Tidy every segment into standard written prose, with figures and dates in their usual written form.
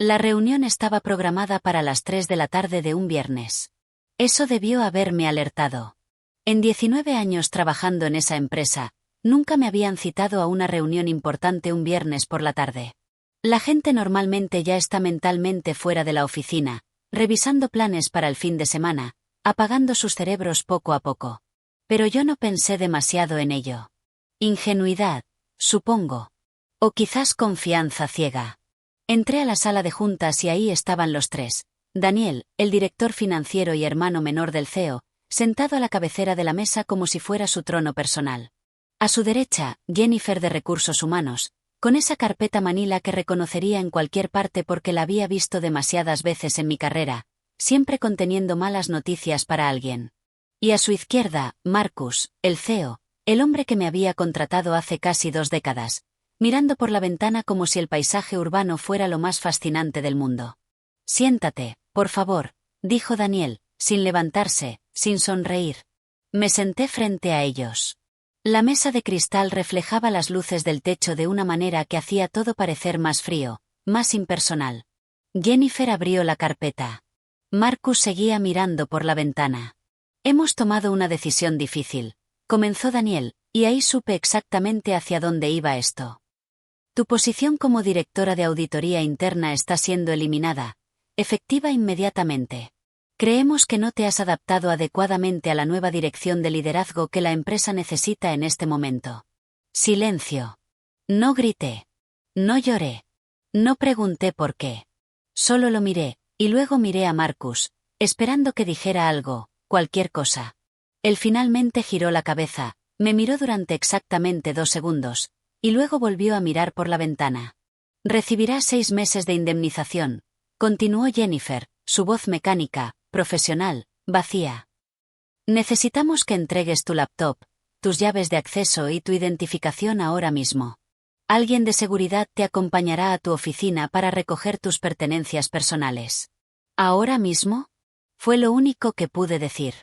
La reunión estaba programada para las 3 de la tarde de un viernes. Eso debió haberme alertado. En 19 años trabajando en esa empresa, nunca me habían citado a una reunión importante un viernes por la tarde. La gente normalmente ya está mentalmente fuera de la oficina, revisando planes para el fin de semana, apagando sus cerebros poco a poco. Pero yo no pensé demasiado en ello. Ingenuidad, supongo. O quizás confianza ciega. Entré a la sala de juntas y ahí estaban los tres. Daniel, el director financiero y hermano menor del CEO, sentado a la cabecera de la mesa como si fuera su trono personal. A su derecha, Jennifer de Recursos Humanos, con esa carpeta manila que reconocería en cualquier parte porque la había visto demasiadas veces en mi carrera, siempre conteniendo malas noticias para alguien. Y a su izquierda, Marcus, el CEO, el hombre que me había contratado hace casi 2 décadas, mirando por la ventana como si el paisaje urbano fuera lo más fascinante del mundo. Siéntate, por favor, dijo Daniel, sin levantarse, sin sonreír. Me senté frente a ellos. La mesa de cristal reflejaba las luces del techo de una manera que hacía todo parecer más frío, más impersonal. Jennifer abrió la carpeta. Marcus seguía mirando por la ventana. Hemos tomado una decisión difícil, comenzó Daniel, y ahí supe exactamente hacia dónde iba esto. Tu posición como directora de auditoría interna está siendo eliminada, efectiva inmediatamente. Creemos que no te has adaptado adecuadamente a la nueva dirección de liderazgo que la empresa necesita en este momento. Silencio. No grité. No lloré. No pregunté por qué. Solo lo miré, y luego miré a Marcus, esperando que dijera algo, cualquier cosa. Él finalmente giró la cabeza, me miró durante exactamente 2 segundos, y luego volvió a mirar por la ventana. Recibirás 6 meses de indemnización, continuó Jennifer, su voz mecánica, profesional, vacía. Necesitamos que entregues tu laptop, tus llaves de acceso y tu identificación ahora mismo. Alguien de seguridad te acompañará a tu oficina para recoger tus pertenencias personales. ¿Ahora mismo? Fue lo único que pude decir.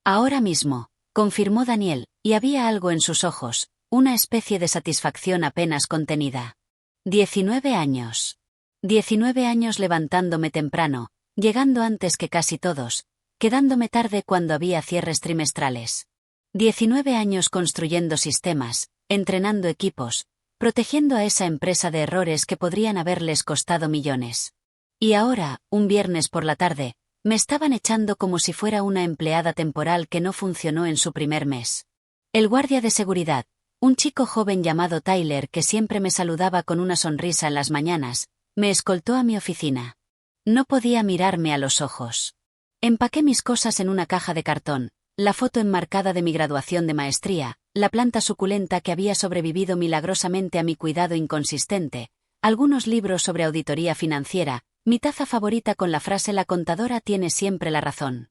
Ahora mismo, confirmó Daniel, y había algo en sus ojos, una especie de satisfacción apenas contenida. 19 años. 19 años levantándome temprano, llegando antes que casi todos, quedándome tarde cuando había cierres trimestrales. 19 años construyendo sistemas, entrenando equipos, protegiendo a esa empresa de errores que podrían haberles costado millones. Y ahora, un viernes por la tarde, me estaban echando como si fuera una empleada temporal que no funcionó en su primer mes. El guardia de seguridad, un chico joven llamado Tyler que siempre me saludaba con una sonrisa en las mañanas, me escoltó a mi oficina. No podía mirarme a los ojos. Empaqué mis cosas en una caja de cartón, la foto enmarcada de mi graduación de maestría, la planta suculenta que había sobrevivido milagrosamente a mi cuidado inconsistente, algunos libros sobre auditoría financiera, mi taza favorita con la frase «La contadora tiene siempre la razón».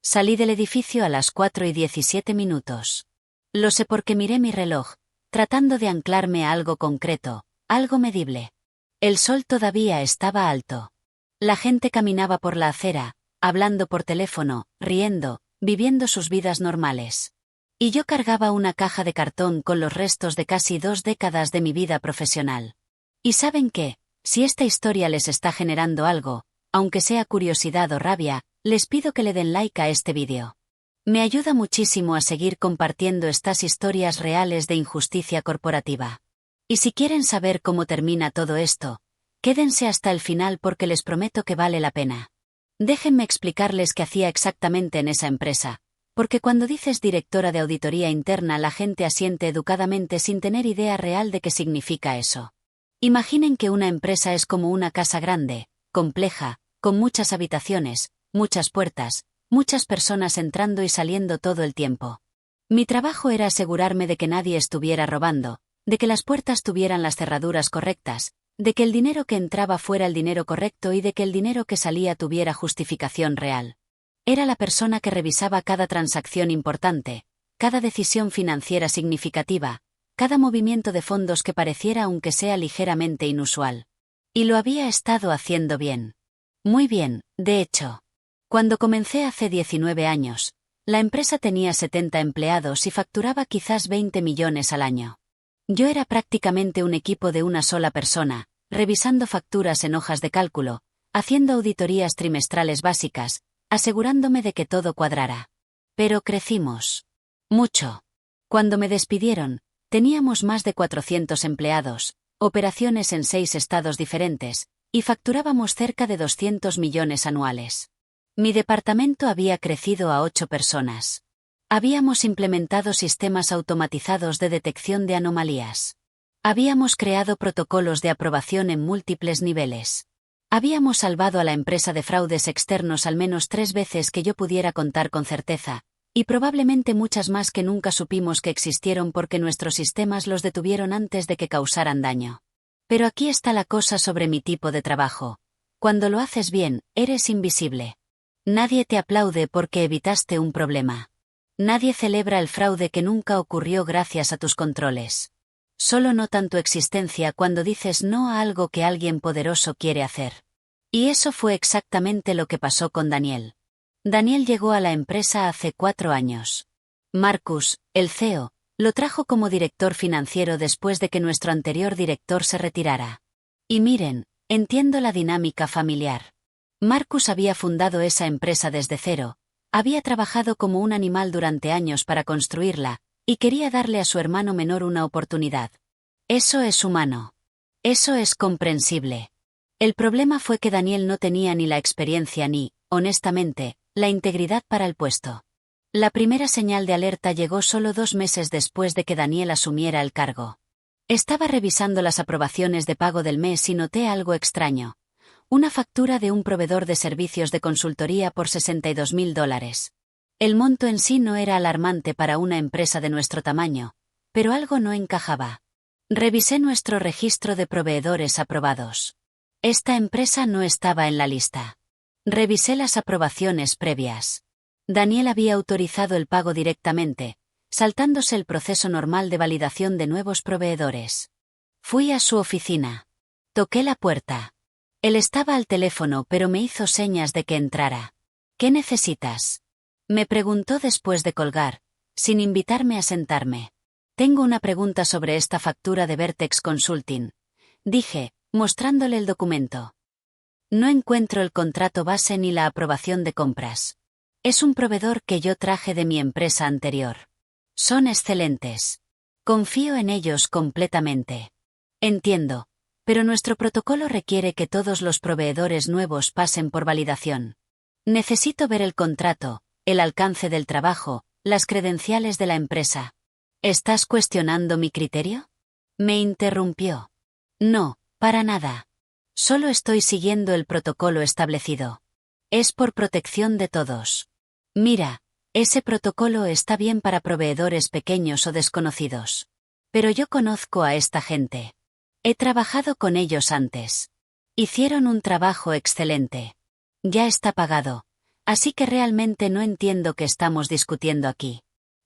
Salí del edificio a las 4:17. Lo sé porque miré mi reloj, tratando de anclarme a algo concreto, algo medible. El sol todavía estaba alto. La gente caminaba por la acera, hablando por teléfono, riendo, viviendo sus vidas normales. Y yo cargaba una caja de cartón con los restos de casi 2 décadas de mi vida profesional. ¿Y saben qué? Si esta historia les está generando algo, aunque sea curiosidad o rabia, les pido que le den like a este vídeo. Me ayuda muchísimo a seguir compartiendo estas historias reales de injusticia corporativa. Y si quieren saber cómo termina todo esto, quédense hasta el final porque les prometo que vale la pena. Déjenme explicarles qué hacía exactamente en esa empresa, porque cuando dices directora de auditoría interna la gente asiente educadamente sin tener idea real de qué significa eso. Imaginen que una empresa es como una casa grande, compleja, con muchas habitaciones, muchas puertas, muchas personas entrando y saliendo todo el tiempo. Mi trabajo era asegurarme de que nadie estuviera robando, de que las puertas tuvieran las cerraduras correctas, de que el dinero que entraba fuera el dinero correcto y de que el dinero que salía tuviera justificación real. Era la persona que revisaba cada transacción importante, cada decisión financiera significativa, cada movimiento de fondos que pareciera aunque sea ligeramente inusual. Y lo había estado haciendo bien. Muy bien, de hecho. Cuando comencé hace 19 años, la empresa tenía 70 empleados y facturaba quizás 20 millones al año. Yo era prácticamente un equipo de una sola persona, revisando facturas en hojas de cálculo, haciendo auditorías trimestrales básicas, asegurándome de que todo cuadrara. Pero crecimos. Mucho. Cuando me despidieron, teníamos más de 400 empleados, operaciones en 6 estados diferentes, y facturábamos cerca de 200 millones anuales. Mi departamento había crecido a 8 personas. Habíamos implementado sistemas automatizados de detección de anomalías. Habíamos creado protocolos de aprobación en múltiples niveles. Habíamos salvado a la empresa de fraudes externos al menos 3 veces que yo pudiera contar con certeza, y probablemente muchas más que nunca supimos que existieron porque nuestros sistemas los detuvieron antes de que causaran daño. Pero aquí está la cosa sobre mi tipo de trabajo. Cuando lo haces bien, eres invisible. Nadie te aplaude porque evitaste un problema. Nadie celebra el fraude que nunca ocurrió gracias a tus controles. Solo notan tu existencia cuando dices no a algo que alguien poderoso quiere hacer. Y eso fue exactamente lo que pasó con Daniel. Daniel llegó a la empresa hace 4 años. Marcus, el CEO, lo trajo como director financiero después de que nuestro anterior director se retirara. Y miren, entiendo la dinámica familiar. Marcus había fundado esa empresa desde cero, había trabajado como un animal durante años para construirla, y quería darle a su hermano menor una oportunidad. Eso es humano. Eso es comprensible. El problema fue que Daniel no tenía ni la experiencia ni, honestamente, la integridad para el puesto. La primera señal de alerta llegó solo 2 meses después de que Daniel asumiera el cargo. Estaba revisando las aprobaciones de pago del mes y noté algo extraño. Una factura de un proveedor de servicios de consultoría por $62.000. El monto en sí no era alarmante para una empresa de nuestro tamaño, pero algo no encajaba. Revisé nuestro registro de proveedores aprobados. Esta empresa no estaba en la lista. Revisé las aprobaciones previas. Daniel había autorizado el pago directamente, saltándose el proceso normal de validación de nuevos proveedores. Fui a su oficina. Toqué la puerta. Él estaba al teléfono pero me hizo señas de que entrara. ¿Qué necesitas?, me preguntó después de colgar, sin invitarme a sentarme. Tengo una pregunta sobre esta factura de Vertex Consulting, dije, mostrándole el documento. No encuentro el contrato base ni la aprobación de compras. Es un proveedor que yo traje de mi empresa anterior. Son excelentes. Confío en ellos completamente. Entiendo, pero nuestro protocolo requiere que todos los proveedores nuevos pasen por validación. Necesito ver el contrato, el alcance del trabajo, las credenciales de la empresa. ¿Estás cuestionando mi criterio?, me interrumpió. No, para nada. Solo estoy siguiendo el protocolo establecido. Es por protección de todos. Mira, ese protocolo está bien para proveedores pequeños o desconocidos. Pero yo conozco a esta gente. He trabajado con ellos antes. Hicieron un trabajo excelente. Ya está pagado. Así que realmente no entiendo qué estamos discutiendo aquí.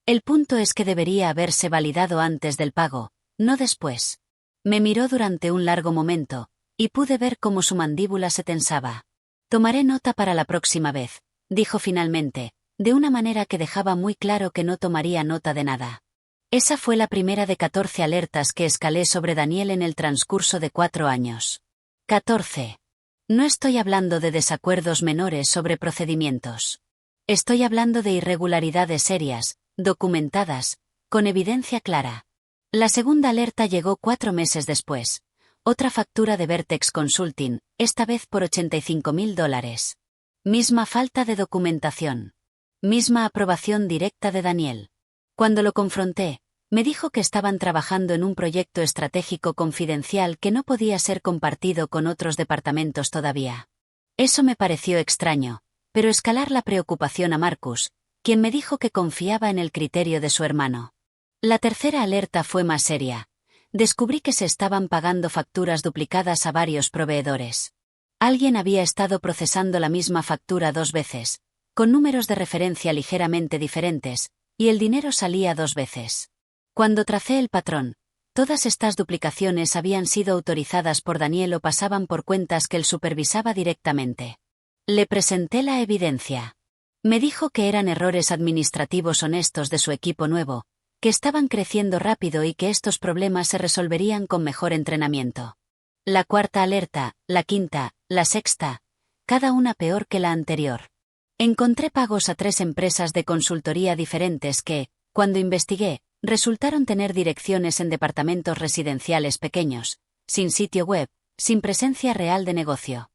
El punto es que debería haberse validado antes del pago, no después. Me miró durante un largo momento, y pude ver cómo su mandíbula se tensaba. Tomaré nota para la próxima vez, dijo finalmente, de una manera que dejaba muy claro que no tomaría nota de nada. Esa fue la primera de 14 alertas que escalé sobre Daniel en el transcurso de 4 años. 14. No estoy hablando de desacuerdos menores sobre procedimientos. Estoy hablando de irregularidades serias, documentadas, con evidencia clara. La segunda alerta llegó 4 meses después. Otra factura de Vertex Consulting, esta vez por $85.000. Misma falta de documentación. Misma aprobación directa de Daniel. Cuando lo confronté, me dijo que estaban trabajando en un proyecto estratégico confidencial que no podía ser compartido con otros departamentos todavía. Eso me pareció extraño, pero escalar la preocupación a Marcus, quien me dijo que confiaba en el criterio de su hermano. La tercera alerta fue más seria. Descubrí que se estaban pagando facturas duplicadas a varios proveedores. Alguien había estado procesando la misma factura 2 veces, con números de referencia ligeramente diferentes, y el dinero salía 2 veces. Cuando tracé el patrón, todas estas duplicaciones habían sido autorizadas por Daniel o pasaban por cuentas que él supervisaba directamente. Le presenté la evidencia. Me dijo que eran errores administrativos honestos de su equipo nuevo, que estaban creciendo rápido y que estos problemas se resolverían con mejor entrenamiento. La cuarta alerta, la quinta, la sexta, cada una peor que la anterior. Encontré pagos a 3 empresas de consultoría diferentes que, cuando investigué, resultaron tener direcciones en departamentos residenciales pequeños, sin sitio web, sin presencia real de negocio.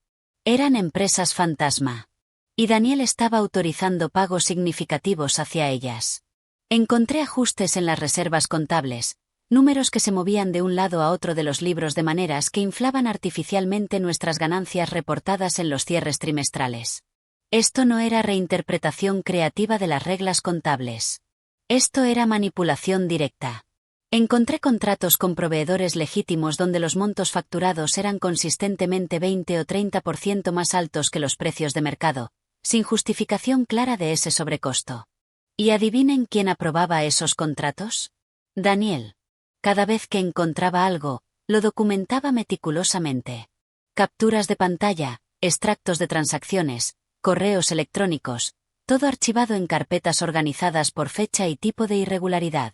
Eran empresas fantasma. Y Daniel estaba autorizando pagos significativos hacia ellas. Encontré ajustes en las reservas contables, números que se movían de un lado a otro de los libros de maneras que inflaban artificialmente nuestras ganancias reportadas en los cierres trimestrales. Esto no era reinterpretación creativa de las reglas contables. Esto era manipulación directa. Encontré contratos con proveedores legítimos donde los montos facturados eran consistentemente 20 o 30% más altos que los precios de mercado, sin justificación clara de ese sobrecosto. ¿Y adivinen quién aprobaba esos contratos? Daniel. Cada vez que encontraba algo, lo documentaba meticulosamente. Capturas de pantalla, extractos de transacciones, correos electrónicos, todo archivado en carpetas organizadas por fecha y tipo de irregularidad.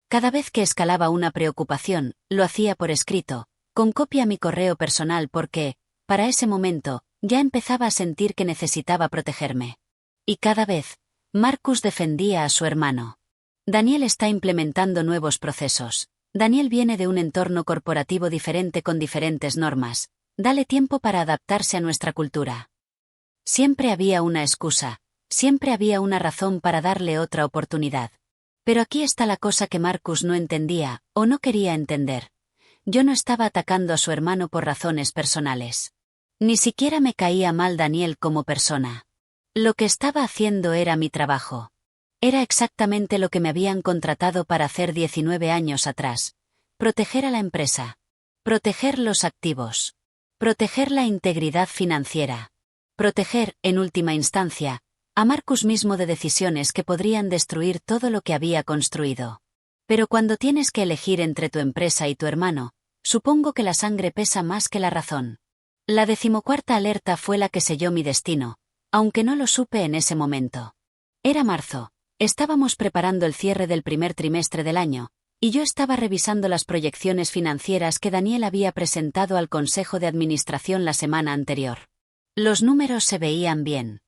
Cada vez que escalaba una preocupación, lo hacía por escrito, con copia a mi correo personal porque, para ese momento, ya empezaba a sentir que necesitaba protegerme. Y cada vez, Marcus defendía a su hermano. Daniel está implementando nuevos procesos. Daniel viene de un entorno corporativo diferente con diferentes normas. Dale tiempo para adaptarse a nuestra cultura. Siempre había una excusa, siempre había una razón para darle otra oportunidad. Pero aquí está la cosa que Marcus no entendía, o no quería entender. Yo no estaba atacando a su hermano por razones personales. Ni siquiera me caía mal Daniel como persona. Lo que estaba haciendo era mi trabajo. Era exactamente lo que me habían contratado para hacer 19 años atrás. Proteger a la empresa. Proteger los activos. Proteger la integridad financiera. Proteger, en última instancia, a Marcus mismo de decisiones que podrían destruir todo lo que había construido. Pero cuando tienes que elegir entre tu empresa y tu hermano, supongo que la sangre pesa más que la razón. La 14ª alerta fue la que selló mi destino, aunque no lo supe en ese momento. Era marzo, estábamos preparando el cierre del primer trimestre del año, y yo estaba revisando las proyecciones financieras que Daniel había presentado al Consejo de Administración la semana anterior. Los números se veían bien.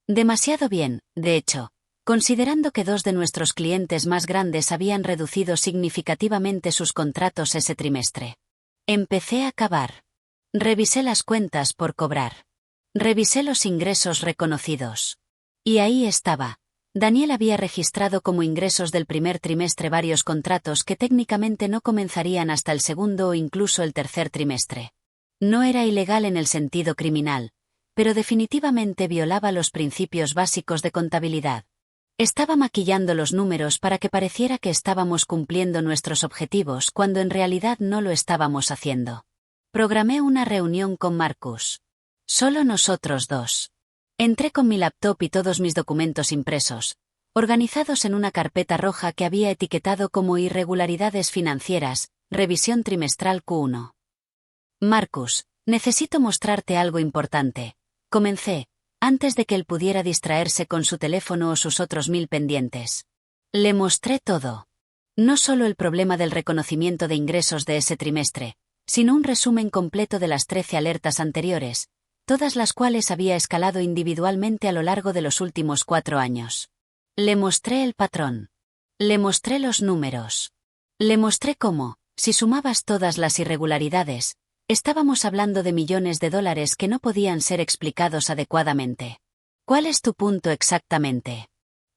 Demasiado bien, de hecho, considerando que 2 de nuestros clientes más grandes habían reducido significativamente sus contratos ese trimestre. Empecé a cavar. Revisé las cuentas por cobrar. Revisé los ingresos reconocidos. Y ahí estaba. Daniel había registrado como ingresos del primer trimestre varios contratos que técnicamente no comenzarían hasta el segundo o incluso el tercer trimestre. No era ilegal en el sentido criminal, pero definitivamente violaba los principios básicos de contabilidad. Estaba maquillando los números para que pareciera que estábamos cumpliendo nuestros objetivos cuando en realidad no lo estábamos haciendo. Programé una reunión con Marcus. Solo nosotros 2. Entré con mi laptop y todos mis documentos impresos, organizados en una carpeta roja que había etiquetado como irregularidades financieras, revisión trimestral Q1. Marcus, necesito mostrarte algo importante. Comencé, antes de que él pudiera distraerse con su teléfono o sus otros 1000 pendientes. Le mostré todo. No solo el problema del reconocimiento de ingresos de ese trimestre, sino un resumen completo de las 13 alertas anteriores, todas las cuales había escalado individualmente a lo largo de los últimos 4 años. Le mostré el patrón. Le mostré los números. Le mostré cómo, si sumabas todas las irregularidades, estábamos hablando de millones de dólares que no podían ser explicados adecuadamente. ¿Cuál es tu punto exactamente?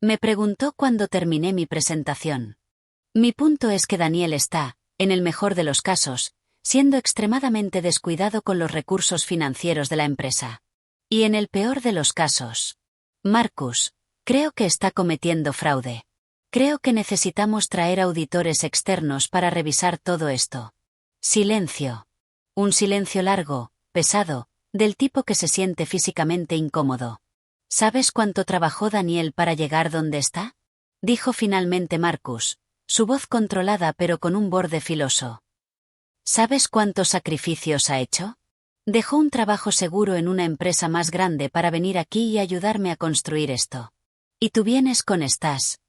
Me preguntó cuando terminé mi presentación. Mi punto es que Daniel está, en el mejor de los casos, siendo extremadamente descuidado con los recursos financieros de la empresa. Y en el peor de los casos, Marcus, creo que está cometiendo fraude. Creo que necesitamos traer auditores externos para revisar todo esto. Silencio. Un silencio largo, pesado, del tipo que se siente físicamente incómodo. ¿Sabes cuánto trabajó Daniel para llegar donde está? Dijo finalmente Marcus, su voz controlada pero con un borde filoso. ¿Sabes cuántos sacrificios ha hecho? Dejó un trabajo seguro en una empresa más grande para venir aquí y ayudarme a construir esto. Y tú vienes con estas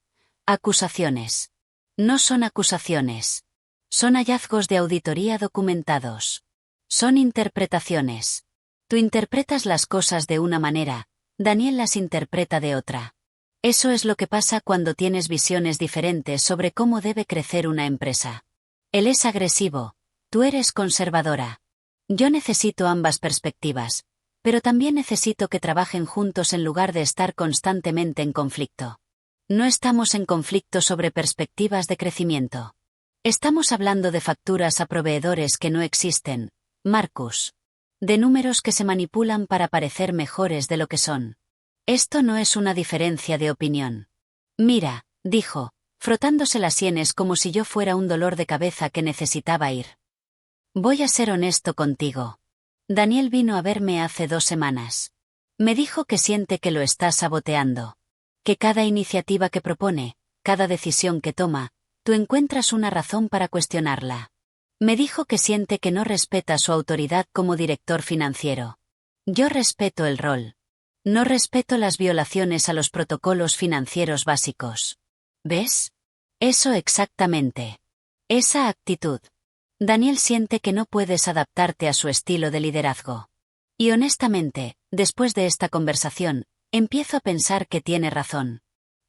acusaciones. No son acusaciones. Son hallazgos de auditoría documentados. Son interpretaciones. Tú interpretas las cosas de una manera, Daniel las interpreta de otra. Eso es lo que pasa cuando tienes visiones diferentes sobre cómo debe crecer una empresa. Él es agresivo, tú eres conservadora. Yo necesito ambas perspectivas, pero también necesito que trabajen juntos en lugar de estar constantemente en conflicto. No estamos en conflicto sobre perspectivas de crecimiento. Estamos hablando de facturas a proveedores que no existen, Marcus. De números que se manipulan para parecer mejores de lo que son. Esto no es una diferencia de opinión. Mira, dijo, frotándose las sienes como si yo fuera un dolor de cabeza que necesitaba ir. Voy a ser honesto contigo. Daniel vino a verme hace 2 semanas. Me dijo que siente que lo está saboteando. Que cada iniciativa que propone, cada decisión que toma, tú encuentras una razón para cuestionarla. Me dijo que siente que no respeta su autoridad como director financiero. Yo respeto el rol. No respeto las violaciones a los protocolos financieros básicos. ¿Ves? Eso exactamente. Esa actitud. Daniel siente que no puedes adaptarte a su estilo de liderazgo. Y honestamente, después de esta conversación, empiezo a pensar que tiene razón.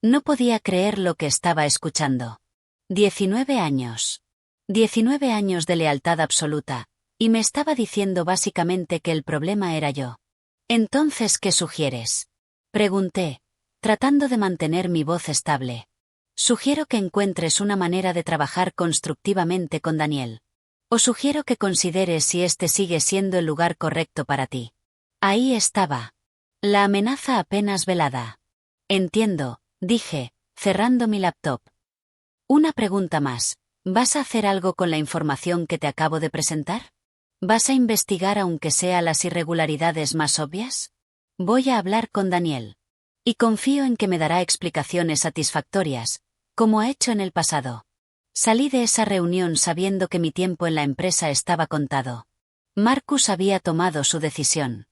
No podía creer lo que estaba escuchando. 19 años. 19 años de lealtad absoluta, y me estaba diciendo básicamente que el problema era yo. Entonces, ¿qué sugieres? Pregunté, tratando de mantener mi voz estable. Sugiero que encuentres una manera de trabajar constructivamente con Daniel. O sugiero que consideres si este sigue siendo el lugar correcto para ti. Ahí estaba. La amenaza apenas velada. Entiendo, dije, cerrando mi laptop. Una pregunta más. ¿Vas a hacer algo con la información que te acabo de presentar? ¿Vas a investigar aunque sea las irregularidades más obvias? Voy a hablar con Daniel. Y confío en que me dará explicaciones satisfactorias, como ha hecho en el pasado. Salí de esa reunión sabiendo que mi tiempo en la empresa estaba contado. Marcus había tomado su decisión.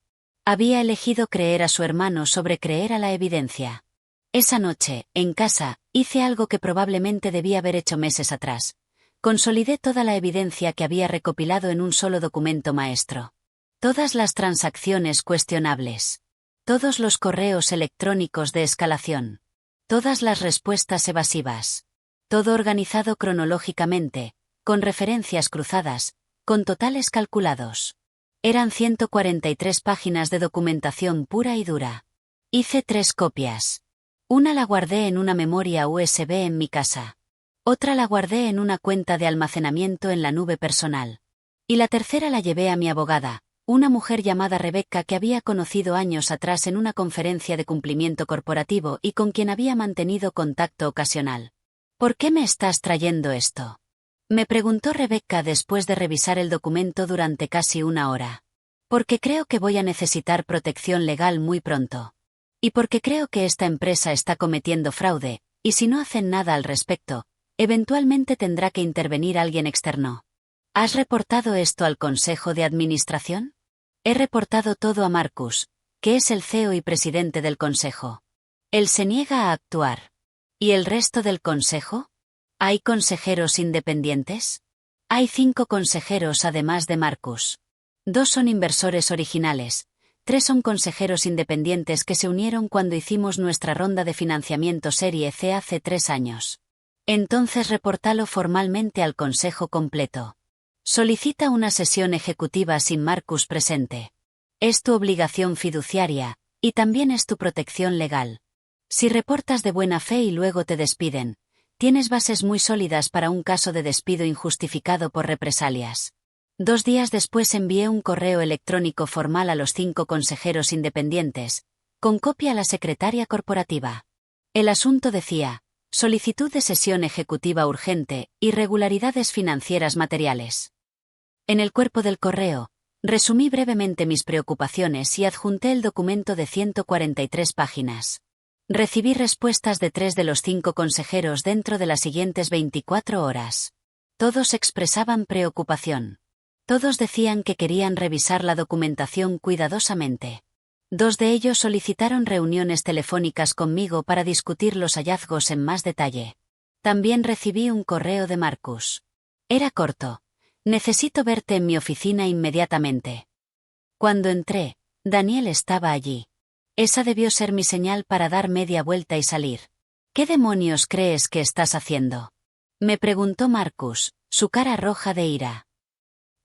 Había elegido creer a su hermano sobre creer a la evidencia. Esa noche, en casa, hice algo que probablemente debía haber hecho meses atrás. Consolidé toda la evidencia que había recopilado en un solo documento maestro. Todas las transacciones cuestionables. Todos los correos electrónicos de escalación. Todas las respuestas evasivas. Todo organizado cronológicamente, con referencias cruzadas, con totales calculados. Eran 143 páginas de documentación pura y dura. Hice 3 copias. Una la guardé en una memoria USB en mi casa. Otra la guardé en una cuenta de almacenamiento en la nube personal. Y la tercera la llevé a mi abogada, una mujer llamada Rebecca que había conocido años atrás en una conferencia de cumplimiento corporativo y con quien había mantenido contacto ocasional. ¿Por qué me estás trayendo esto? Me preguntó Rebecca después de revisar el documento durante casi 1 hora. Porque creo que voy a necesitar protección legal muy pronto. Y porque creo que esta empresa está cometiendo fraude, y si no hacen nada al respecto, eventualmente tendrá que intervenir alguien externo. ¿Has reportado esto al Consejo de Administración? He reportado todo a Marcus, que es el CEO y presidente del Consejo. Él se niega a actuar. ¿Y el resto del Consejo? ¿Hay consejeros independientes? Hay 5 consejeros además de Marcus. 2 son inversores originales. 3 son consejeros independientes que se unieron cuando hicimos nuestra ronda de financiamiento Serie C hace 3 años. Entonces repórtalo formalmente al consejo completo. Solicita una sesión ejecutiva sin Marcus presente. Es tu obligación fiduciaria, y también es tu protección legal. Si reportas de buena fe y luego te despiden, tienes bases muy sólidas para un caso de despido injustificado por represalias. 2 días después envié un correo electrónico formal a los 5 consejeros independientes, con copia a la secretaria corporativa. El asunto decía, solicitud de sesión ejecutiva urgente, irregularidades financieras materiales. En el cuerpo del correo, resumí brevemente mis preocupaciones y adjunté el documento de 143 páginas. Recibí respuestas de 3 de los 5 consejeros dentro de las siguientes 24 horas. Todos expresaban preocupación. Todos decían que querían revisar la documentación cuidadosamente. 2 de ellos solicitaron reuniones telefónicas conmigo para discutir los hallazgos en más detalle. También recibí un correo de Marcus. Era corto, Necesito verte en mi oficina inmediatamente. Cuando entré, Daniel estaba allí. Esa debió ser mi señal para dar media vuelta y salir. ¿Qué demonios crees que estás haciendo? Me preguntó Marcus, su cara roja de ira.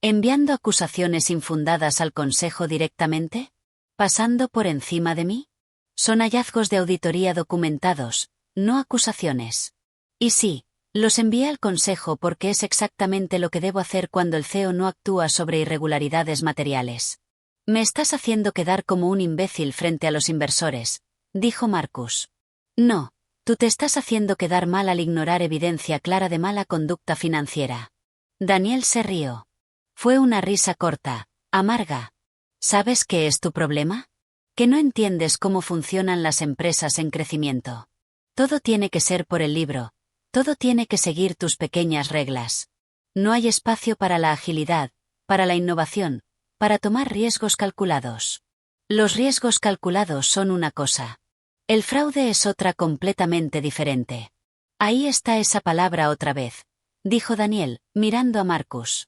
¿Enviando acusaciones infundadas al Consejo directamente? ¿Pasando por encima de mí? Son hallazgos de auditoría documentados, no acusaciones. Y sí, los envié al Consejo porque es exactamente lo que debo hacer cuando el CEO no actúa sobre irregularidades materiales. Me estás haciendo quedar como un imbécil frente a los inversores, dijo Marcus. No, tú te estás haciendo quedar mal al ignorar evidencia clara de mala conducta financiera. Daniel se rió. Fue una risa corta, amarga. ¿Sabes qué es tu problema? Que no entiendes cómo funcionan las empresas en crecimiento. Todo tiene que ser por el libro, todo tiene que seguir tus pequeñas reglas. No hay espacio para la agilidad, para la innovación, para tomar riesgos calculados. Los riesgos calculados son una cosa. El fraude es otra completamente diferente. Ahí está esa palabra otra vez, dijo Daniel, mirando a Marcus.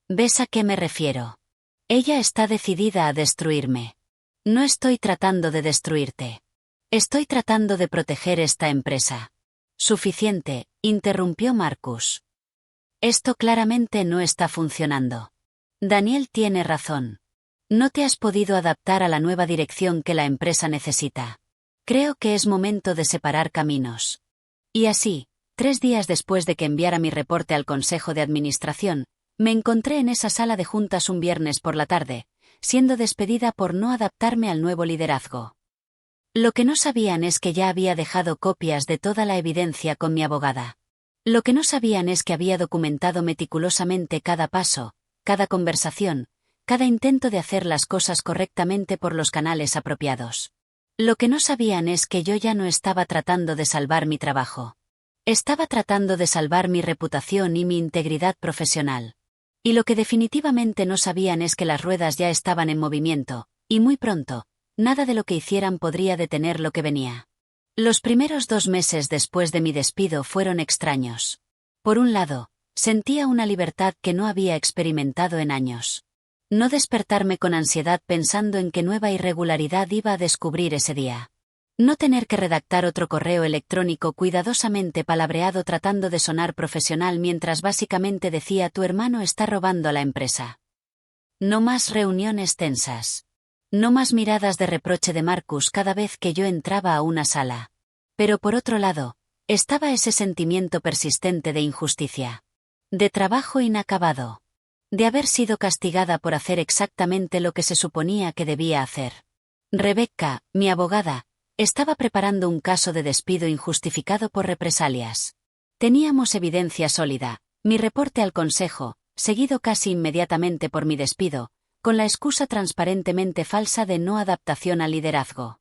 ¿Ves a qué me refiero? Ella está decidida a destruirme. No estoy tratando de destruirte. Estoy tratando de proteger esta empresa. Suficiente, interrumpió Marcus. Esto claramente no está funcionando. Daniel tiene razón. No te has podido adaptar a la nueva dirección que la empresa necesita. Creo que es momento de separar caminos. Y así, 3 días después de que enviara mi reporte al Consejo de Administración, me encontré en esa sala de juntas un viernes por la tarde, siendo despedida por no adaptarme al nuevo liderazgo. Lo que no sabían es que ya había dejado copias de toda la evidencia con mi abogada. Lo que no sabían es que había documentado meticulosamente cada paso, cada conversación, cada intento de hacer las cosas correctamente por los canales apropiados. Lo que no sabían es que yo ya no estaba tratando de salvar mi trabajo. Estaba tratando de salvar mi reputación y mi integridad profesional. Y lo que definitivamente no sabían es que las ruedas ya estaban en movimiento, y muy pronto, nada de lo que hicieran podría detener lo que venía. Los primeros 2 meses después de mi despido fueron extraños. Por un lado, sentía una libertad que no había experimentado en años. No despertarme con ansiedad pensando en qué nueva irregularidad iba a descubrir ese día. No tener que redactar otro correo electrónico cuidadosamente palabreado tratando de sonar profesional mientras básicamente decía tu hermano está robando a la empresa. No más reuniones tensas. No más miradas de reproche de Marcus cada vez que yo entraba a una sala. Pero por otro lado, estaba ese sentimiento persistente de injusticia. De trabajo inacabado. De haber sido castigada por hacer exactamente lo que se suponía que debía hacer. Rebecca, mi abogada, estaba preparando un caso de despido injustificado por represalias. Teníamos evidencia sólida, mi reporte al Consejo, seguido casi inmediatamente por mi despido, con la excusa transparentemente falsa de no adaptación al liderazgo.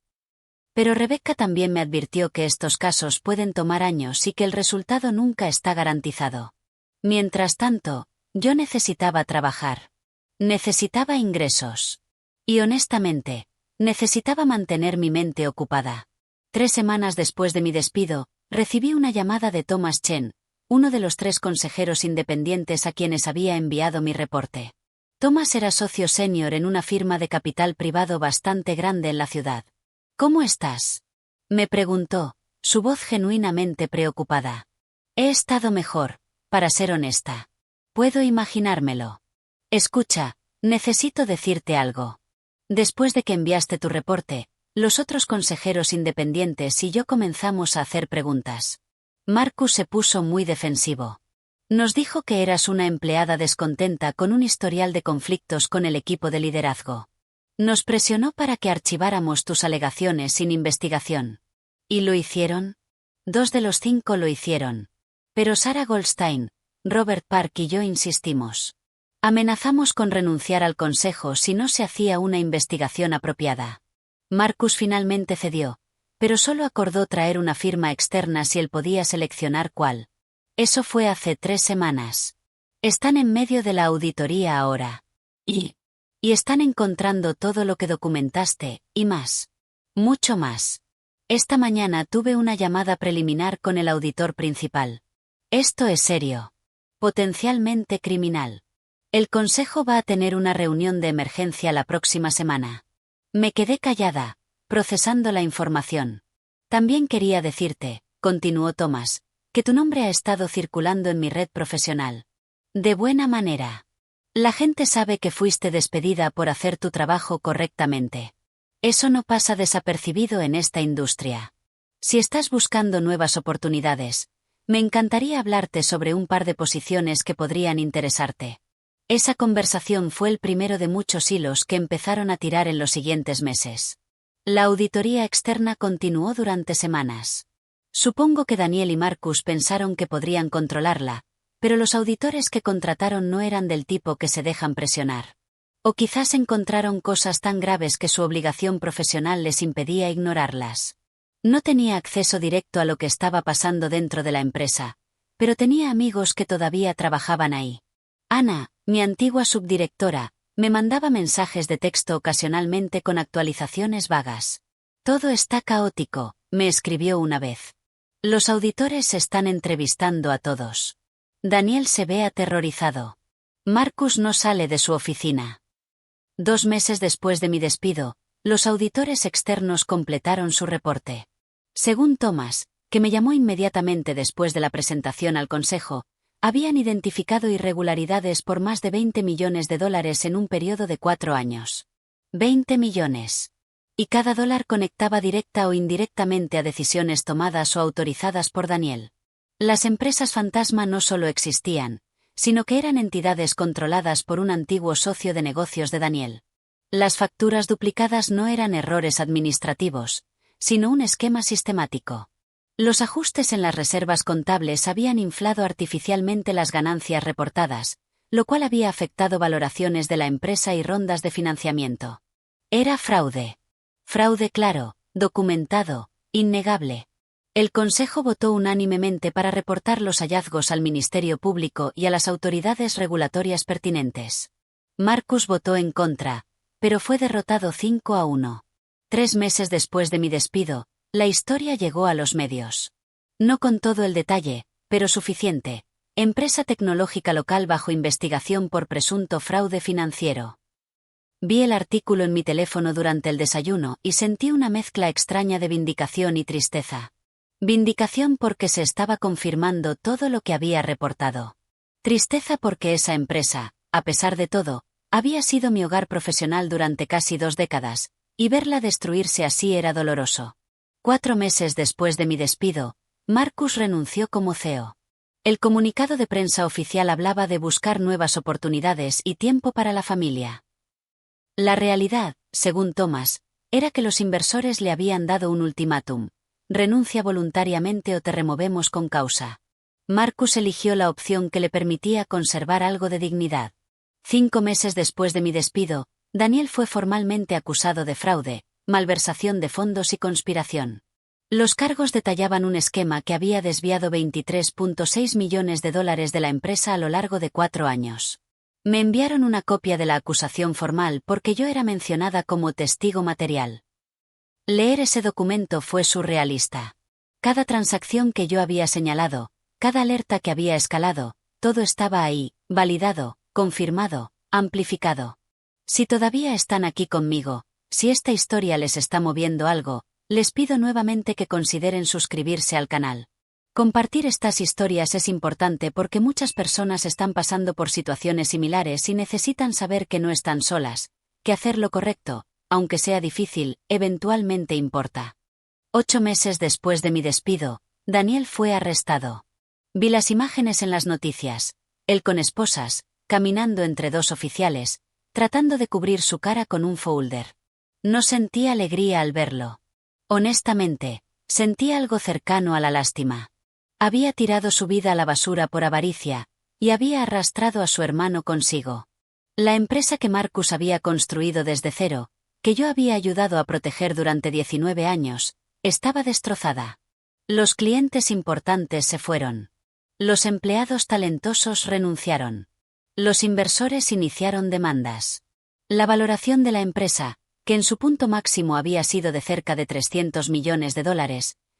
Pero Rebecca también me advirtió que estos casos pueden tomar años y que el resultado nunca está garantizado. Mientras tanto, yo necesitaba trabajar. Necesitaba ingresos. Y honestamente, necesitaba mantener mi mente ocupada. 3 semanas después de mi despido, recibí una llamada de Thomas Chen, uno de los 3 consejeros independientes a quienes había enviado mi reporte. Thomas era socio senior en una firma de capital privado bastante grande en la ciudad. ¿Cómo estás? Me preguntó, su voz genuinamente preocupada. He estado mejor, para ser honesta. Puedo imaginármelo. Escucha, necesito decirte algo. Después de que enviaste tu reporte, los otros consejeros independientes y yo comenzamos a hacer preguntas. Marcus se puso muy defensivo. Nos dijo que eras una empleada descontenta con un historial de conflictos con el equipo de liderazgo. Nos presionó para que archiváramos tus alegaciones sin investigación. ¿Y lo hicieron? 2 de los 5 lo hicieron. Pero Sarah Goldstein, Robert Park y yo insistimos. Amenazamos con renunciar al consejo si no se hacía una investigación apropiada. Marcus finalmente cedió, pero solo acordó traer una firma externa si él podía seleccionar cuál. Eso fue hace 3 semanas. Están en medio de la auditoría ahora. Y están encontrando todo lo que documentaste, y más. Mucho más. Esta mañana tuve una llamada preliminar con el auditor principal. Esto es serio. Potencialmente criminal. El consejo va a tener una reunión de emergencia la próxima semana. Me quedé callada, procesando la información. También quería decirte, continuó Thomas, que tu nombre ha estado circulando en mi red profesional. De buena manera. La gente sabe que fuiste despedida por hacer tu trabajo correctamente. Eso no pasa desapercibido en esta industria. Si estás buscando nuevas oportunidades, me encantaría hablarte sobre un par de posiciones que podrían interesarte. Esa conversación fue el primero de muchos hilos que empezaron a tirar en los siguientes meses. La auditoría externa continuó durante semanas. Supongo que Daniel y Marcus pensaron que podrían controlarla, pero los auditores que contrataron no eran del tipo que se dejan presionar. O quizás encontraron cosas tan graves que su obligación profesional les impedía ignorarlas. No tenía acceso directo a lo que estaba pasando dentro de la empresa, pero tenía amigos que todavía trabajaban ahí. Ana, mi antigua subdirectora, me mandaba mensajes de texto ocasionalmente con actualizaciones vagas. Todo está caótico, me escribió una vez. Los auditores están entrevistando a todos. Daniel se ve aterrorizado. Marcus no sale de su oficina. 2 meses después de mi despido, los auditores externos completaron su reporte. Según Thomas, que me llamó inmediatamente después de la presentación al consejo, habían identificado irregularidades por más de $20 millones en un periodo de 4 años. 20 millones. Y cada dólar conectaba directa o indirectamente a decisiones tomadas o autorizadas por Daniel. Las empresas fantasma no solo existían, sino que eran entidades controladas por un antiguo socio de negocios de Daniel. Las facturas duplicadas no eran errores administrativos, sino un esquema sistemático. Los ajustes en las reservas contables habían inflado artificialmente las ganancias reportadas, lo cual había afectado valoraciones de la empresa y rondas de financiamiento. Era fraude. Fraude claro, documentado, innegable. El Consejo votó unánimemente para reportar los hallazgos al Ministerio Público y a las autoridades regulatorias pertinentes. Marcus votó en contra, pero fue derrotado 5-1. 3 meses después de mi despido, la historia llegó a los medios. No con todo el detalle, pero suficiente. Empresa tecnológica local bajo investigación por presunto fraude financiero. Vi el artículo en mi teléfono durante el desayuno y sentí una mezcla extraña de vindicación y tristeza. Vindicación porque se estaba confirmando todo lo que había reportado. Tristeza porque esa empresa, a pesar de todo, había sido mi hogar profesional durante casi 2 décadas, y verla destruirse así era doloroso. 4 meses después de mi despido, Marcus renunció como CEO. El comunicado de prensa oficial hablaba de buscar nuevas oportunidades y tiempo para la familia. La realidad, según Thomas, era que los inversores le habían dado un ultimátum: renuncia voluntariamente o te removemos con causa. Marcus eligió la opción que le permitía conservar algo de dignidad. 5 meses después de mi despido, Daniel fue formalmente acusado de fraude, malversación de fondos y conspiración. Los cargos detallaban un esquema que había desviado $23.6 millones de la empresa a lo largo de 4 años. Me enviaron una copia de la acusación formal porque yo era mencionada como testigo material. Leer ese documento fue surrealista. Cada transacción que yo había señalado, cada alerta que había escalado, todo estaba ahí, validado, confirmado, amplificado. Si todavía están aquí conmigo, si esta historia les está moviendo algo, les pido nuevamente que consideren suscribirse al canal. Compartir estas historias es importante porque muchas personas están pasando por situaciones similares y necesitan saber que no están solas, que hacer lo correcto, aunque sea difícil, eventualmente importa. 8 meses después de mi despido, Daniel fue arrestado. Vi las imágenes en las noticias, él con esposas, caminando entre 2 oficiales, tratando de cubrir su cara con un folder. No sentí alegría al verlo. Honestamente, sentí algo cercano a la lástima. Había tirado su vida a la basura por avaricia, y había arrastrado a su hermano consigo. La empresa que Marcus había construido desde cero, que yo había ayudado a proteger durante 19 años, estaba destrozada. Los clientes importantes se fueron. Los empleados talentosos renunciaron. Los inversores iniciaron demandas. La valoración de la empresa, que en su punto máximo había sido de cerca de $300 millones,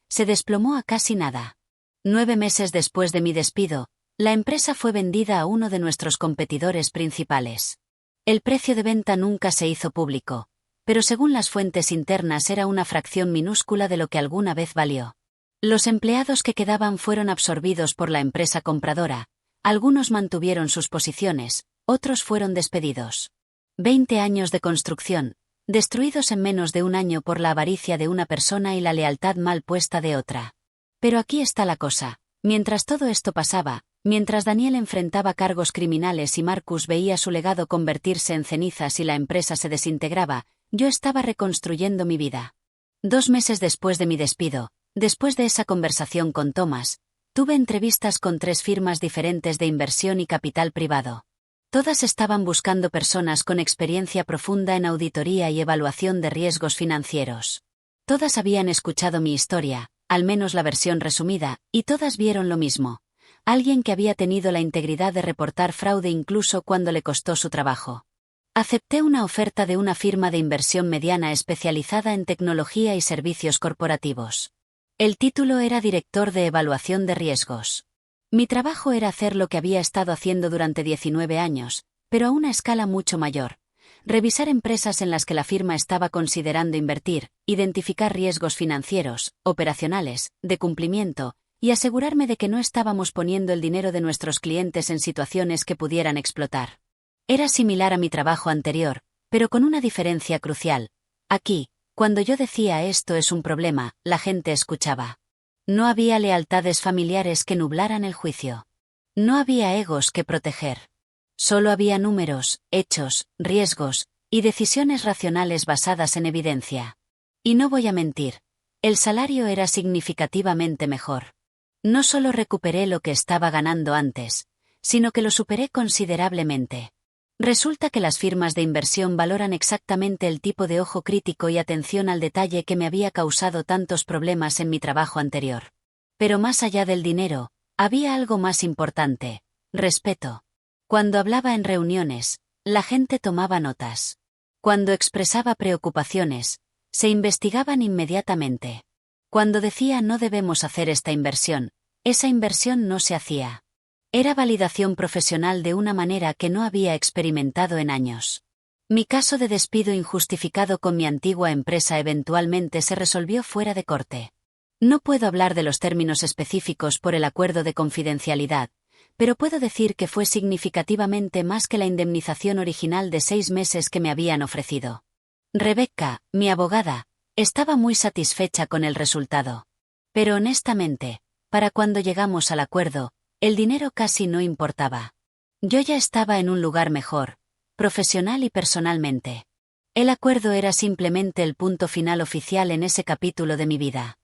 se desplomó a casi nada. 9 meses después de mi despido, La empresa fue vendida a uno de nuestros competidores principales. El precio de venta nunca se hizo público, pero según las fuentes internas era una fracción minúscula de lo que alguna vez valió. Los empleados que quedaban fueron absorbidos por la empresa compradora, algunos mantuvieron sus posiciones, otros fueron despedidos. 20 años de construcción, destruidos en menos de un año por la avaricia de una persona y la lealtad mal puesta de otra. Pero aquí está la cosa, mientras todo esto pasaba, mientras Daniel enfrentaba cargos criminales y Marcus veía su legado convertirse en cenizas y la empresa se desintegraba, yo estaba reconstruyendo mi vida. 2 meses después de mi despido, después de esa conversación con Thomas, tuve entrevistas con 3 firmas diferentes de inversión y capital privado. Todas estaban buscando personas con experiencia profunda en auditoría y evaluación de riesgos financieros. Todas habían escuchado mi historia, al menos la versión resumida, y todas vieron lo mismo. Alguien que había tenido la integridad de reportar fraude incluso cuando le costó su trabajo. Acepté una oferta de una firma de inversión mediana especializada en tecnología y servicios corporativos. El título era Director de Evaluación de Riesgos. Mi trabajo era hacer lo que había estado haciendo durante 19 años, pero a una escala mucho mayor. Revisar empresas en las que la firma estaba considerando invertir, identificar riesgos financieros, operacionales, de cumplimiento, y asegurarme de que no estábamos poniendo el dinero de nuestros clientes en situaciones que pudieran explotar. Era similar a mi trabajo anterior, pero con una diferencia crucial. Aquí, cuando yo decía esto es un problema, la gente escuchaba. No había lealtades familiares que nublaran el juicio. No había egos que proteger. Solo había números, hechos, riesgos, y decisiones racionales basadas en evidencia. Y no voy a mentir, el salario era significativamente mejor. No solo recuperé lo que estaba ganando antes, sino que lo superé considerablemente. Resulta que las firmas de inversión valoran exactamente el tipo de ojo crítico y atención al detalle que me había causado tantos problemas en mi trabajo anterior. Pero más allá del dinero, había algo más importante: respeto. Cuando hablaba en reuniones, la gente tomaba notas. Cuando expresaba preocupaciones, se investigaban inmediatamente. Cuando decía no debemos hacer esta inversión, esa inversión no se hacía. Era validación profesional de una manera que no había experimentado en años. Mi caso de despido injustificado con mi antigua empresa eventualmente se resolvió fuera de corte. No puedo hablar de los términos específicos por el acuerdo de confidencialidad, pero puedo decir que fue significativamente más que la indemnización original de 6 meses que me habían ofrecido. Rebecca, mi abogada, estaba muy satisfecha con el resultado. Pero honestamente, para cuando llegamos al acuerdo, el dinero casi no importaba. Yo ya estaba en un lugar mejor, profesional y personalmente. El acuerdo era simplemente el punto final oficial en ese capítulo de mi vida.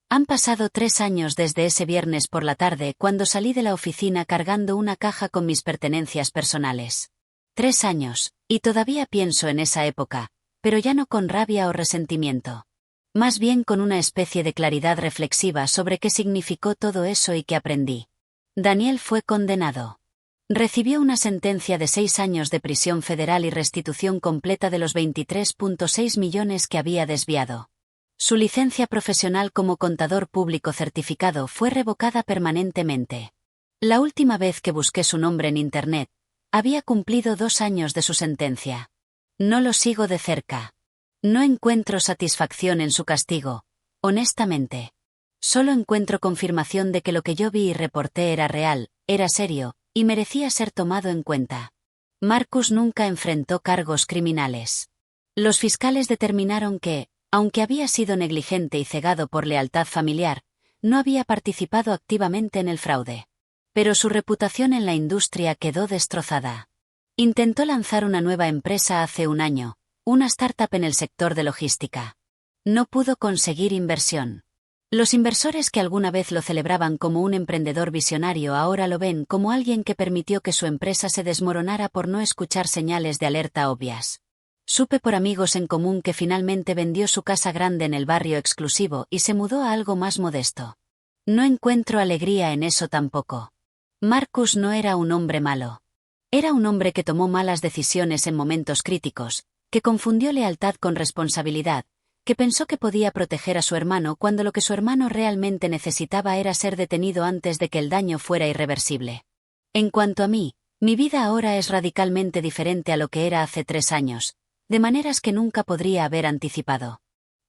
Han pasado 3 años desde ese viernes por la tarde cuando salí de la oficina cargando una caja con mis pertenencias personales. 3 años, y todavía pienso en esa época, pero ya no con rabia o resentimiento. Más bien con una especie de claridad reflexiva sobre qué significó todo eso y qué aprendí. Daniel fue condenado. Recibió una sentencia de 6 años de prisión federal y restitución completa de los 23.6 millones que había desviado. Su licencia profesional como contador público certificado fue revocada permanentemente. La última vez que busqué su nombre en Internet, había cumplido 2 años de su sentencia. No lo sigo de cerca. No encuentro satisfacción en su castigo, honestamente. Solo encuentro confirmación de que lo que yo vi y reporté era real, era serio, y merecía ser tomado en cuenta. Marcus nunca enfrentó cargos criminales. Los fiscales determinaron que, aunque había sido negligente y cegado por lealtad familiar, no había participado activamente en el fraude. Pero su reputación en la industria quedó destrozada. Intentó lanzar una nueva empresa hace un año, una startup en el sector de logística. No pudo conseguir inversión. Los inversores que alguna vez lo celebraban como un emprendedor visionario ahora lo ven como alguien que permitió que su empresa se desmoronara por no escuchar señales de alerta obvias. Supe por amigos en común que finalmente vendió su casa grande en el barrio exclusivo y se mudó a algo más modesto. No encuentro alegría en eso tampoco. Marcus no era un hombre malo. Era un hombre que tomó malas decisiones en momentos críticos, que confundió lealtad con responsabilidad, que pensó que podía proteger a su hermano cuando lo que su hermano realmente necesitaba era ser detenido antes de que el daño fuera irreversible. En cuanto a mí, mi vida ahora es radicalmente diferente a lo que era hace 3 años, de maneras que nunca podría haber anticipado.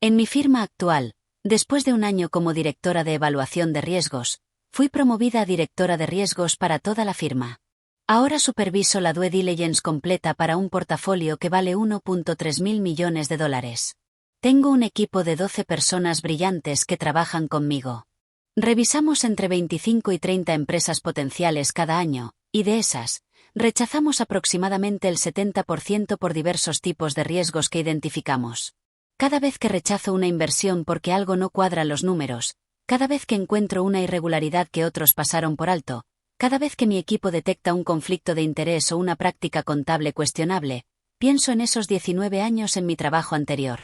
En mi firma actual, después de un año como directora de evaluación de riesgos, fui promovida a directora de riesgos para toda la firma. Ahora superviso la due diligence completa para un portafolio que vale 1.3 mil millones de dólares. Tengo un equipo de 12 personas brillantes que trabajan conmigo. Revisamos entre 25 y 30 empresas potenciales cada año, y de esas, rechazamos aproximadamente el 70% por diversos tipos de riesgos que identificamos. Cada vez que rechazo una inversión porque algo no cuadra los números, cada vez que encuentro una irregularidad que otros pasaron por alto, cada vez que mi equipo detecta un conflicto de interés o una práctica contable cuestionable, pienso en esos 19 años en mi trabajo anterior.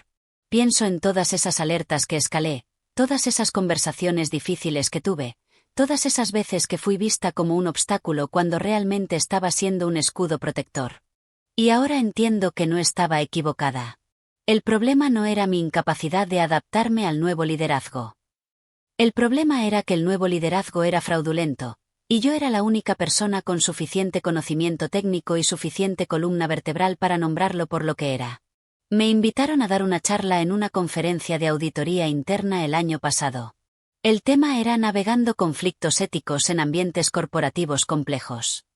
Pienso en todas esas alertas que escalé, todas esas conversaciones difíciles que tuve, todas esas veces que fui vista como un obstáculo cuando realmente estaba siendo un escudo protector. Y ahora entiendo que no estaba equivocada. El problema no era mi incapacidad de adaptarme al nuevo liderazgo. El problema era que el nuevo liderazgo era fraudulento, y yo era la única persona con suficiente conocimiento técnico y suficiente columna vertebral para nombrarlo por lo que era. Me invitaron a dar una charla en una conferencia de auditoría interna el año pasado. El tema era navegando conflictos éticos en ambientes corporativos complejos.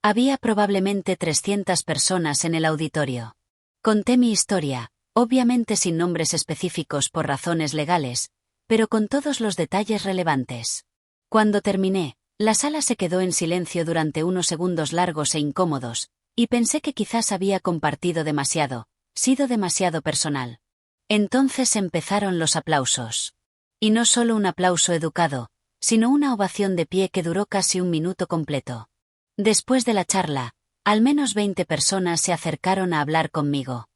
Había probablemente 300 personas en el auditorio. Conté mi historia, obviamente sin nombres específicos por razones legales, pero con todos los detalles relevantes. Cuando terminé, la sala se quedó en silencio durante unos segundos largos e incómodos, y pensé que quizás había compartido demasiado, sido demasiado personal. Entonces empezaron los aplausos. Y no solo un aplauso educado, sino una ovación de pie que duró casi un minuto completo. Después de la charla, al menos 20 personas se acercaron a hablar conmigo.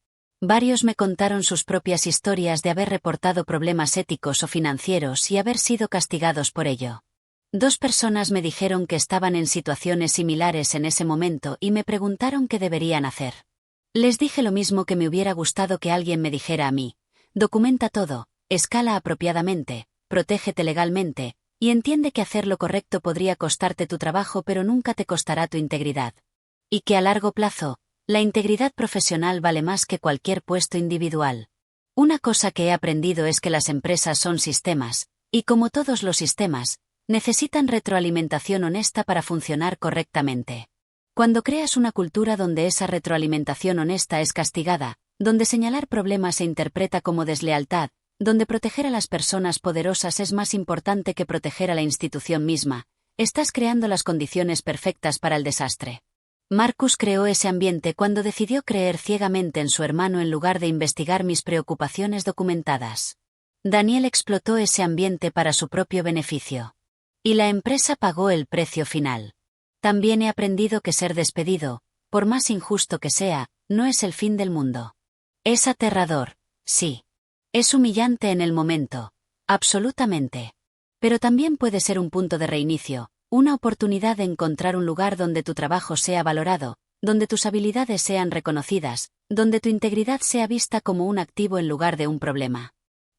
Varios me contaron sus propias historias de haber reportado problemas éticos o financieros y haber sido castigados por ello. 2 personas me dijeron que estaban en situaciones similares en ese momento y me preguntaron qué deberían hacer. Les dije lo mismo que me hubiera gustado que alguien me dijera a mí: documenta todo, escala apropiadamente, protégete legalmente, y entiende que hacer lo correcto podría costarte tu trabajo pero nunca te costará tu integridad. Y que a largo plazo, la integridad profesional vale más que cualquier puesto individual. Una cosa que he aprendido es que las empresas son sistemas, y como todos los sistemas, necesitan retroalimentación honesta para funcionar correctamente. Cuando creas una cultura donde esa retroalimentación honesta es castigada, donde señalar problemas se interpreta como deslealtad, donde proteger a las personas poderosas es más importante que proteger a la institución misma, estás creando las condiciones perfectas para el desastre. Marcus creó ese ambiente cuando decidió creer ciegamente en su hermano en lugar de investigar mis preocupaciones documentadas. Daniel explotó ese ambiente para su propio beneficio. Y la empresa pagó el precio final. También he aprendido que ser despedido, por más injusto que sea, no es el fin del mundo. Es aterrador, sí. Es humillante en el momento, absolutamente. Pero también puede ser un punto de reinicio, una oportunidad de encontrar un lugar donde tu trabajo sea valorado, donde tus habilidades sean reconocidas, donde tu integridad sea vista como un activo en lugar de un problema.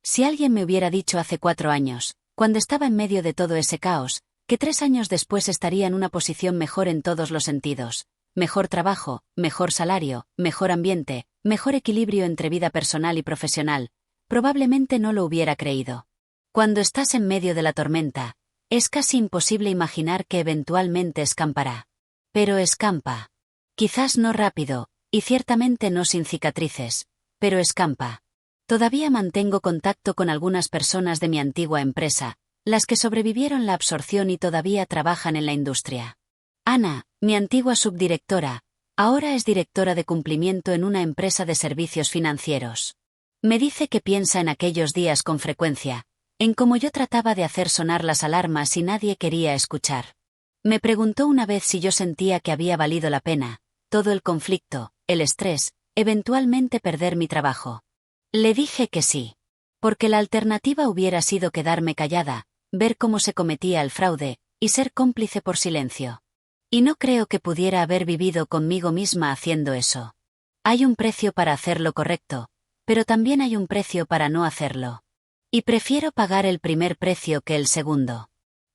Si alguien me hubiera dicho hace 4 años, cuando estaba en medio de todo ese caos, que 3 años después estaría en una posición mejor en todos los sentidos, mejor trabajo, mejor salario, mejor ambiente, mejor equilibrio entre vida personal y profesional, probablemente no lo hubiera creído. Cuando estás en medio de la tormenta, es casi imposible imaginar que eventualmente escampará. Pero escampa. Quizás no rápido, y ciertamente no sin cicatrices, pero escampa. Todavía mantengo contacto con algunas personas de mi antigua empresa, las que sobrevivieron la absorción y todavía trabajan en la industria. Ana, mi antigua subdirectora, ahora es directora de cumplimiento en una empresa de servicios financieros. Me dice que piensa en aquellos días con frecuencia, en cómo yo trataba de hacer sonar las alarmas y nadie quería escuchar. Me preguntó una vez si yo sentía que había valido la pena, todo el conflicto, el estrés, eventualmente perder mi trabajo. Le dije que sí. Porque la alternativa hubiera sido quedarme callada, ver cómo se cometía el fraude, y ser cómplice por silencio. Y no creo que pudiera haber vivido conmigo misma haciendo eso. Hay un precio para hacer lo correcto, pero también hay un precio para no hacerlo. Y prefiero pagar el primer precio que el segundo.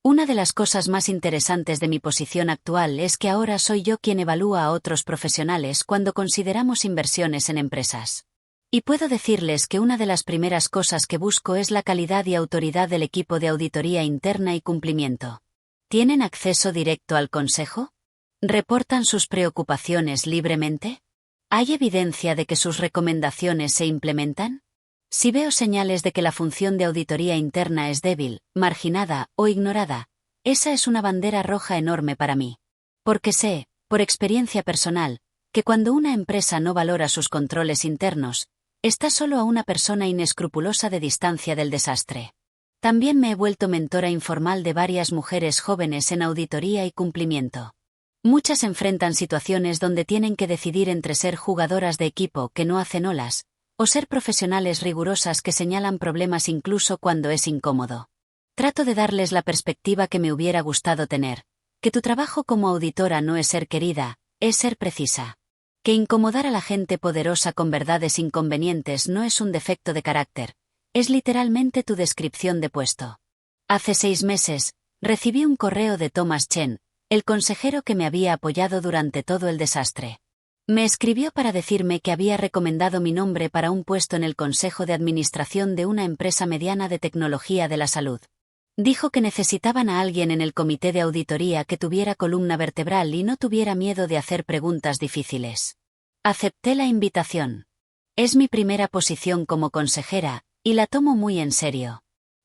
Una de las cosas más interesantes de mi posición actual es que ahora soy yo quien evalúa a otros profesionales cuando consideramos inversiones en empresas. Y puedo decirles que una de las primeras cosas que busco es la calidad y autoridad del equipo de auditoría interna y cumplimiento. ¿Tienen acceso directo al consejo? ¿Reportan sus preocupaciones libremente? ¿Hay evidencia de que sus recomendaciones se implementan? Si veo señales de que la función de auditoría interna es débil, marginada o ignorada, esa es una bandera roja enorme para mí. Porque sé, por experiencia personal, que cuando una empresa no valora sus controles internos, está solo a una persona inescrupulosa de distancia del desastre. También me he vuelto mentora informal de varias mujeres jóvenes en auditoría y cumplimiento. Muchas enfrentan situaciones donde tienen que decidir entre ser jugadoras de equipo que no hacen olas, o ser profesionales rigurosas que señalan problemas incluso cuando es incómodo. Trato de darles la perspectiva que me hubiera gustado tener, que tu trabajo como auditora no es ser querida, es ser precisa. Que incomodar a la gente poderosa con verdades inconvenientes no es un defecto de carácter, es literalmente tu descripción de puesto. Hace 6 meses, recibí un correo de Thomas Chen, el consejero que me había apoyado durante todo el desastre. Me escribió para decirme que había recomendado mi nombre para un puesto en el consejo de administración de una empresa mediana de tecnología de la salud. Dijo que necesitaban a alguien en el comité de auditoría que tuviera columna vertebral y no tuviera miedo de hacer preguntas difíciles. Acepté la invitación. Es mi primera posición como consejera, y la tomo muy en serio.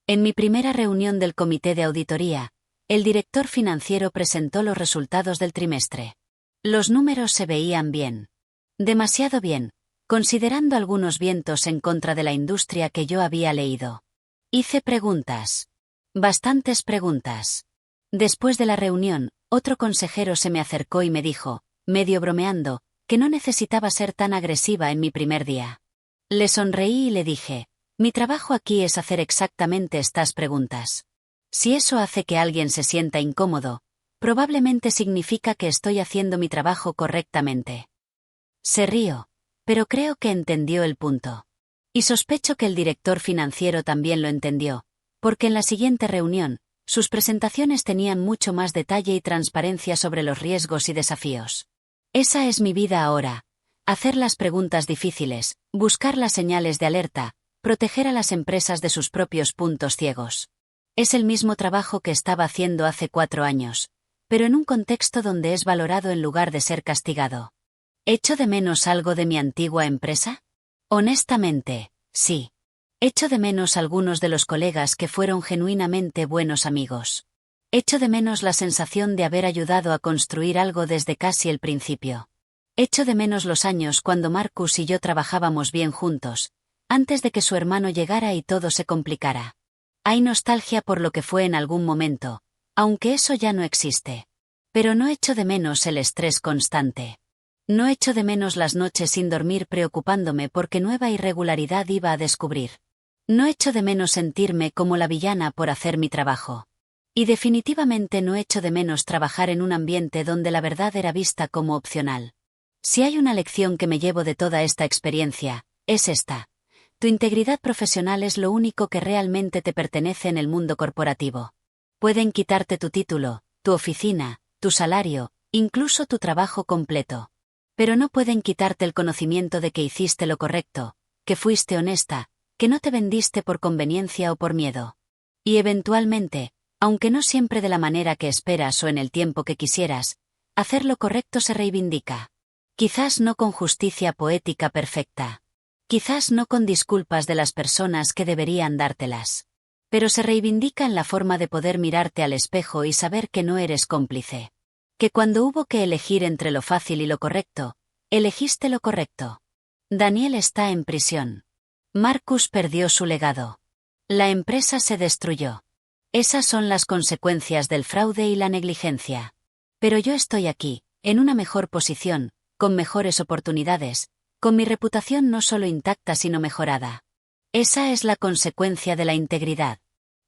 En mi primera reunión del comité de auditoría, el director financiero presentó los resultados del trimestre. Los números se veían bien. Demasiado bien, considerando algunos vientos en contra de la industria que yo había leído. Hice preguntas. Bastantes preguntas. Después de la reunión, otro consejero se me acercó y me dijo, medio bromeando, que no necesitaba ser tan agresiva en mi primer día. Le sonreí y le dije, mi trabajo aquí es hacer exactamente estas preguntas. Si eso hace que alguien se sienta incómodo, probablemente significa que estoy haciendo mi trabajo correctamente. Se rió, pero creo que entendió el punto. Y sospecho que el director financiero también lo entendió, porque en la siguiente reunión, sus presentaciones tenían mucho más detalle y transparencia sobre los riesgos y desafíos. Esa es mi vida ahora. Hacer las preguntas difíciles, buscar las señales de alerta, proteger a las empresas de sus propios puntos ciegos. Es el mismo trabajo que estaba haciendo hace 4 años, pero en un contexto donde es valorado en lugar de ser castigado. ¿Echo de menos algo de mi antigua empresa? Honestamente, sí. Echo de menos algunos de los colegas que fueron genuinamente buenos amigos. Echo de menos la sensación de haber ayudado a construir algo desde casi el principio. Echo de menos los años cuando Marcus y yo trabajábamos bien juntos, antes de que su hermano llegara y todo se complicara. Hay nostalgia por lo que fue en algún momento, aunque eso ya no existe. Pero no echo de menos el estrés constante. No echo de menos las noches sin dormir preocupándome porque nueva irregularidad iba a descubrir. No echo de menos sentirme como la villana por hacer mi trabajo. Y definitivamente no echo de menos trabajar en un ambiente donde la verdad era vista como opcional. Si hay una lección que me llevo de toda esta experiencia, es esta. Tu integridad profesional es lo único que realmente te pertenece en el mundo corporativo. Pueden quitarte tu título, tu oficina, tu salario, incluso tu trabajo completo. Pero no pueden quitarte el conocimiento de que hiciste lo correcto, que fuiste honesta, que no te vendiste por conveniencia o por miedo. Y eventualmente, aunque no siempre de la manera que esperas o en el tiempo que quisieras, hacer lo correcto se reivindica. Quizás no con justicia poética perfecta. Quizás no con disculpas de las personas que deberían dártelas. Pero se reivindica en la forma de poder mirarte al espejo y saber que no eres cómplice. Que cuando hubo que elegir entre lo fácil y lo correcto, elegiste lo correcto. Daniel está en prisión. Marcus perdió su legado. La empresa se destruyó. Esas son las consecuencias del fraude y la negligencia. Pero yo estoy aquí, en una mejor posición, con mejores oportunidades, con mi reputación no solo intacta sino mejorada. Esa es la consecuencia de la integridad.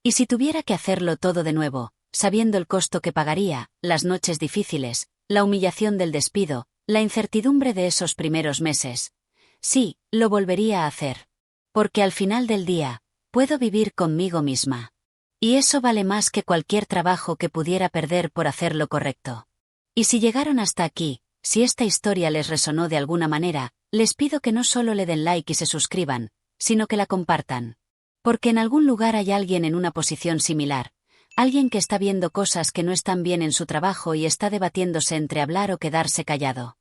Y si tuviera que hacerlo todo de nuevo, sabiendo el costo que pagaría, las noches difíciles, la humillación del despido, la incertidumbre de esos primeros meses, sí, lo volvería a hacer. Porque al final del día, puedo vivir conmigo misma. Y eso vale más que cualquier trabajo que pudiera perder por hacer lo correcto. Y si llegaron hasta aquí, si esta historia les resonó de alguna manera, les pido que no solo le den like y se suscriban, sino que la compartan. Porque en algún lugar hay alguien en una posición similar, alguien que está viendo cosas que no están bien en su trabajo y está debatiéndose entre hablar o quedarse callado.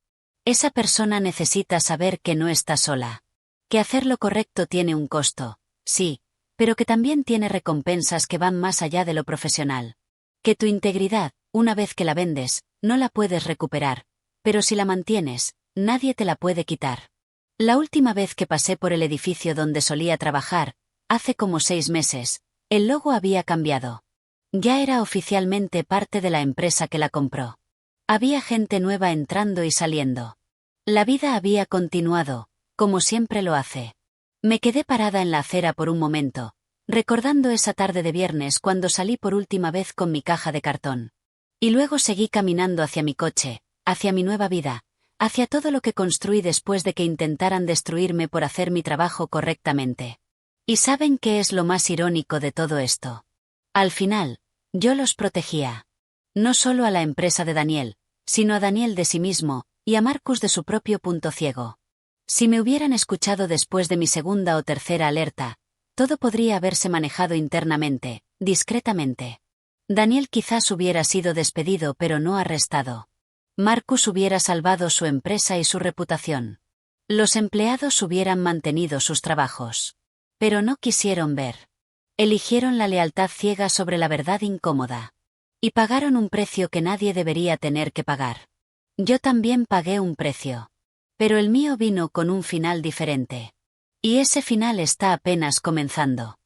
Esa persona necesita saber que no está sola. Que hacer lo correcto tiene un costo, sí, pero que también tiene recompensas que van más allá de lo profesional. Que tu integridad, una vez que la vendes, no la puedes recuperar, pero si la mantienes, nadie te la puede quitar. La última vez que pasé por el edificio donde solía trabajar, hace como 6 meses, el logo había cambiado. Ya era oficialmente parte de la empresa que la compró. Había gente nueva entrando y saliendo. La vida había continuado, como siempre lo hace. Me quedé parada en la acera por un momento, recordando esa tarde de viernes cuando salí por última vez con mi caja de cartón. Y luego seguí caminando hacia mi coche, hacia mi nueva vida, hacia todo lo que construí después de que intentaran destruirme por hacer mi trabajo correctamente. ¿Y saben qué es lo más irónico de todo esto? Al final, yo los protegía. No solo a la empresa de Daniel, sino a Daniel de sí mismo, y a Marcus de su propio punto ciego. Si me hubieran escuchado después de mi segunda o tercera alerta, todo podría haberse manejado internamente, discretamente. Daniel quizás hubiera sido despedido pero no arrestado. Marcus hubiera salvado su empresa y su reputación. Los empleados hubieran mantenido sus trabajos. Pero no quisieron ver. Eligieron la lealtad ciega sobre la verdad incómoda. Y pagaron un precio que nadie debería tener que pagar. Yo también pagué un precio. Pero el mío vino con un final diferente. Y ese final está apenas comenzando.